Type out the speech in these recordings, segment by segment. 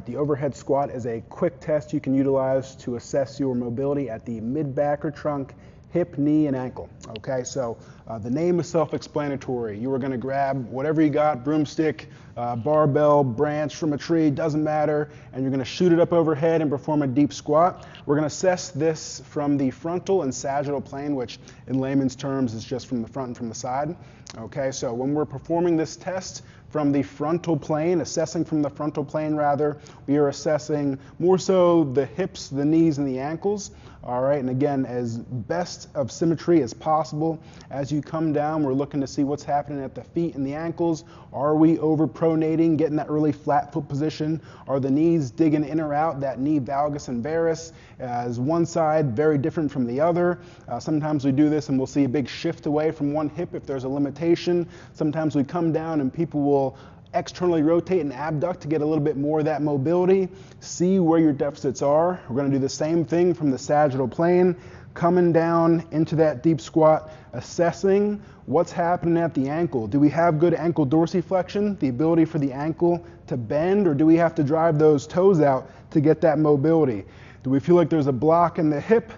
right, the overhead squat is a quick test you can utilize to assess your mobility at the mid-back or trunk, hip, knee, and ankle. Okay, so the name is self-explanatory. You are going to grab whatever you got, broomstick, barbell, branch from a tree, doesn't matter, and you're going to shoot it up overhead and perform a deep squat. We're going to assess this from the frontal and sagittal plane, which in layman's terms is just from the front and from the side. Okay, so when we're performing this test from the frontal plane, assessing from the frontal plane rather, we are assessing more so the hips, the knees, and the ankles. All right, and again, as best of symmetry as possible. As you come down, we're looking to see what's happening at the feet and the ankles. Are we overpronating, getting that really flat foot position? Are the knees digging in or out? That knee valgus and varus is one side very different from the other. Sometimes we do this and we'll see a big shift away from one hip if there's a limitation. Sometimes we come down and people will externally rotate and abduct to get a little bit more of that mobility. See where your deficits are. We're going to do the same thing from the sagittal plane, coming down into that deep squat, assessing what's happening at the ankle. Do we have good ankle dorsiflexion, the ability for the ankle to bend, or do we have to drive those toes out to get that mobility? Do we feel like there's a block in the hip?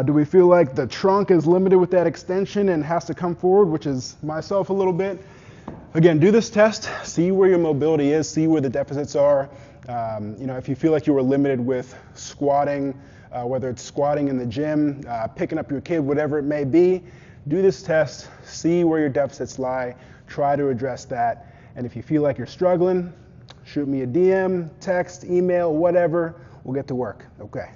Do we feel like the trunk is limited with that extension and has to come forward, which is myself a little bit? Again, do this test, see where your mobility is, see where the deficits are. If you feel like you were limited with squatting, whether it's squatting in the gym, picking up your kid, whatever it may be, do this test, see where your deficits lie, try to address that. And if you feel like you're struggling, shoot me a DM, text, email, whatever, we'll get to work. Okay.